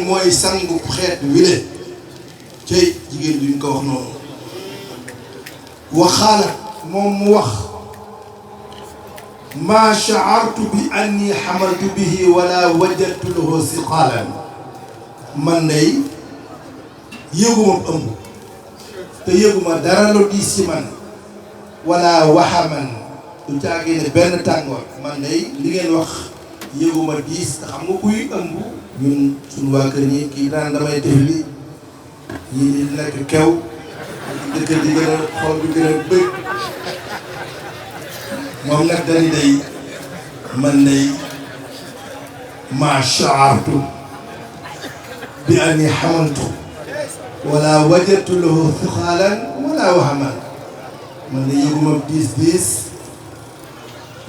mooy sangu xeet wile cey jigéen duñ ko wax noonu waxaala moom mu wax ma sha'artu bi anni hamaltu bihi wala wajadtu lahu siqaalan man day yëguma ëmb te yëguma dara lu diis ci man wala waxaman du caagee ne benn tàngoor man day li ngeen wax yëguma diis te xam nga kuy ëmb ñun suñu waa kër ñi kii naan damay def li ñii di nekk kew dëkk di gën a xol bi gën a bëgg moom nag dañ day man day ma sha'artu bi anni hamaltu wala wajadtu lahu thiqalan wala wahaman man day yëguma diis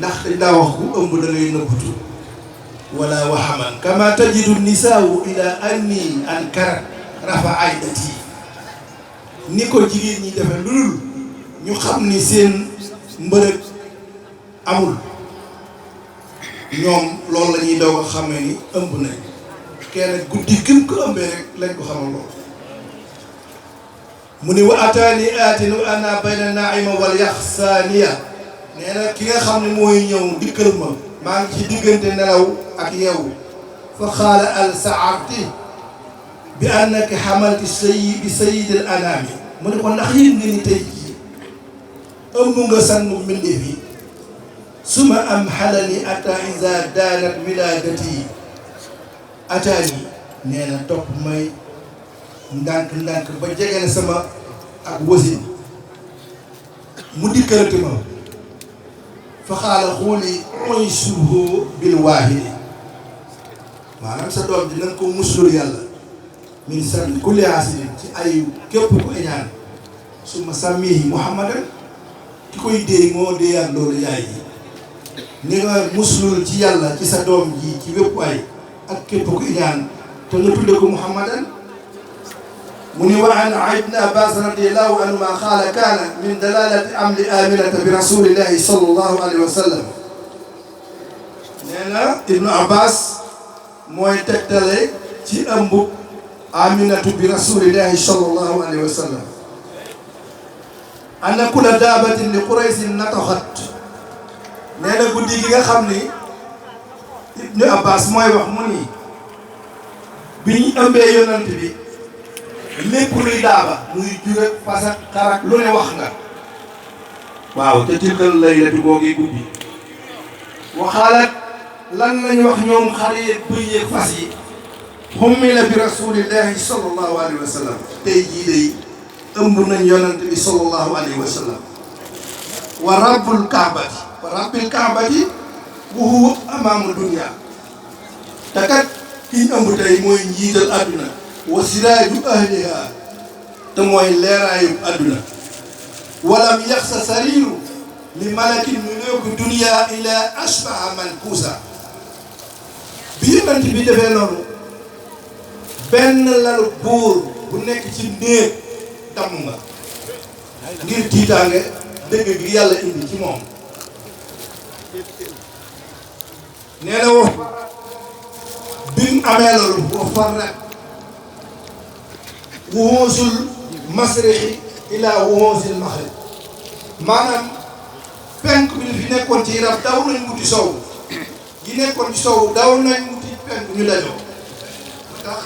ndax dañ daa wax ku ëmb da ngay nëbbatu wala wahaman kama tajidu nisaawu ila anni ankarat rafa aydati ni ko jigéen ñi defe lu dul ñu xam ni seen mbërëg amul ñoom loolu la ñuy doog a xamee ni ëmb nañ kenn guddi gën ko ëmbee rek lañ ko xamal loolu mu ni wa ataani aatinu ana bayna naima wal yaxsaaniya nee na ki nga xam ne mooy ñëw dikkal ma maa ngi ci diggante nelaw ak yeewu fa xaala al saarti bi annaki xamalti bi sayidil anaami mu ne ko ndax yéen nga ni tey jii ëmb nga sangu mbindeef yi suma am xalani ata isa daanat wilaadati ataani nee na topp may ndànk ba jege na sama ak wasin mu dikkalati ma fa xaala xuuli mooy suuhoo bil waahidi maanaam sa doom ji nanga ko muslul yàlla min sànni kulli hasidin ci ay képp ku eñaan su ma sàmmihi muhammadan ki koy déey moo déeyaat loolu yaay ji ni nga muslul ci yàlla ci sa doom ji ci wépp ay ak képp ku eñaan te nga tudde ko muhammadan mu ni wa an ibn abbas radiyallahu anhuma qaala kaana min dalalati amli aminata bi rasulillahi sallallahu alayhi wa sallam nee na ibnu abbas mooy tegtale ci ëmbu aminatu bi rasulillahi sallallahu alayhi wa sallam anna kulla daabatin li quraysin nataxat nee na guddi gi nga xam ni ibnu abbas mooy wax mu ni bi ñu ëmbee yonant bi lépp luy daaba muy jur ak fas ak xar ak lu ne wax nga waaw te tilkal laylatu googi guddi waxaalat lan lañu wax ñoom xar yeeg bëy yeeg fas yi xummila bi rasulillahi sallallahu alayhi wa sallam tey jii day ëmb nañ yonant bi sallallahu alayhi wa sallam wa rabbil kaabati wa huwa amaamu dunya te kat kiñ ëmb tey mooy njiital àdduna wa siraaju ahliha te mooy leeraayu àdduna walam yaxsa sariiru li malakin muluuki dunya ila ashbaha mankuusa bi yonent bi defee noonu benn lalu buur bu nekk ci néeg damm nga ngir tiitaange dëgg gi yàlla indi ci moom nee na wax bi mu amee loolu wa farrat wuhuusul masrixi ilaa wuhuusil maxrib maanaam penk bi fi nekkoon ci rab daw nañ wuti sow yi nekkoon ci sow daw nañ wuti penk ñu dajoo tax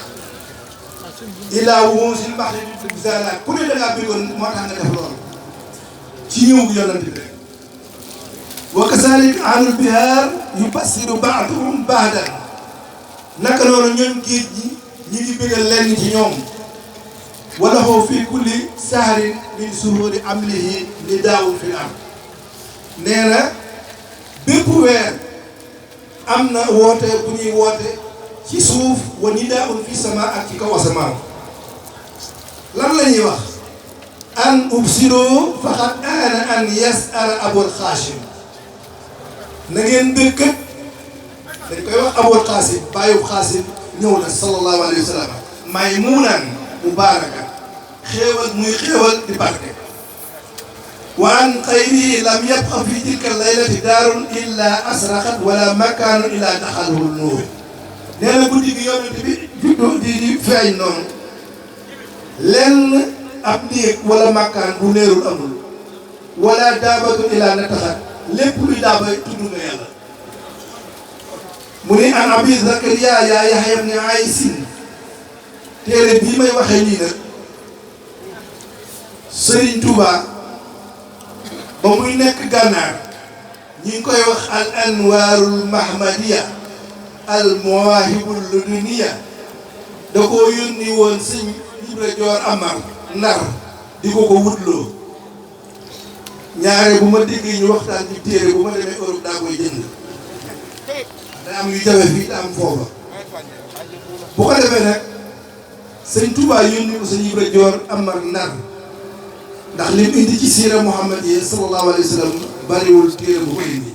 ilaa wuhuusil maxrib bi zaalaat ku ne dangaa bëggoon moo tax nga def loolu ci ñëw bu yonent bi wa kazaalika ahlul bihaar yubassiru ba'duhum ba'dan naka noonu ñoom géej gi ñi ngi bëggal lenn ci ñoom wala xoo fii kulli sahrin min suhuri amlihi li daawul fi am nee na bépp weer am na woote bu ñuy woote ci suuf wa ni daawul fi sama ak ci kaw asamaan lan la ñuy wax an ubsiro faqat aana an yas'ala abul xaasim na ngeen dëkkat dañ koy wax abul xaasim bàyyub xaasim ñëw na sallallahu alayhi wa sallam maymuunan mubaaraka xéewal muy xéewal di barke wa an xayri lam yabqa fi tilka laylati daarun illa asraqat wala makaanu illa daxalahu nuur nee na guddi gi yonent bi juddoo di feeñ noonu lenn ab néeg wala màkkaan bu leerul amul wala daabatu ilaa na taxat lépp luy daaba tudd nga yàlla mu ni an abi zakariya yaa yaxya ibn aysin téere bii may waxee nii nag Sëriñ Tuuba ba muy nekk gànnaar ñi ngi koy wax al anwaarul mahmadiya al mawaahibul laduniya da koo yónni woon sëñ Ibra Joor Amar Ndar di ko wutloo ñaare bu ma déggee ñu waxtaan ci téere bu ma demee Europe daa koy jënd da am yu jafe fii da am foofa bu ko defee nag sëñ Touba yónni ko sëñ Ibra Joor Amar Ndar ndax lim indi ci siira Muhammad yi sallallahu alayhi wa sallam bariwul téere bu ko indi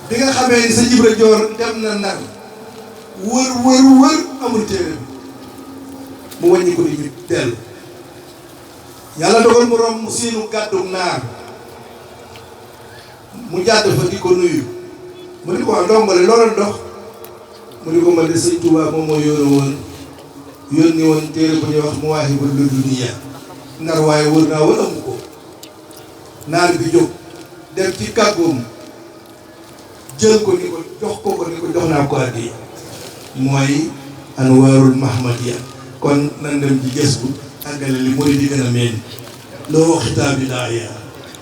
bi nga xamee ni sëñ Ibra Joor dem na Ndar wër amul téere bi mu wàññi ko di ñu dellu yàlla dogal mu romb seenu gàddu naar mu jàdd fa di ko nuyu mu ni ko wax ndongole loolal dox mu ni ko ma de sëñ Touba moom moo yónni woon téere bu ñuy wax Mawaahibul Laduniya Ndar waaye wër naa wër amu ko naar bi jóg dem ci kàggoom jël ko ni ko jox naa ko addi mooy Anwaarul Mahmadiya kon nan dem ci gëstu àggale li mooy di gën a mel loo xitaab bi daa yaa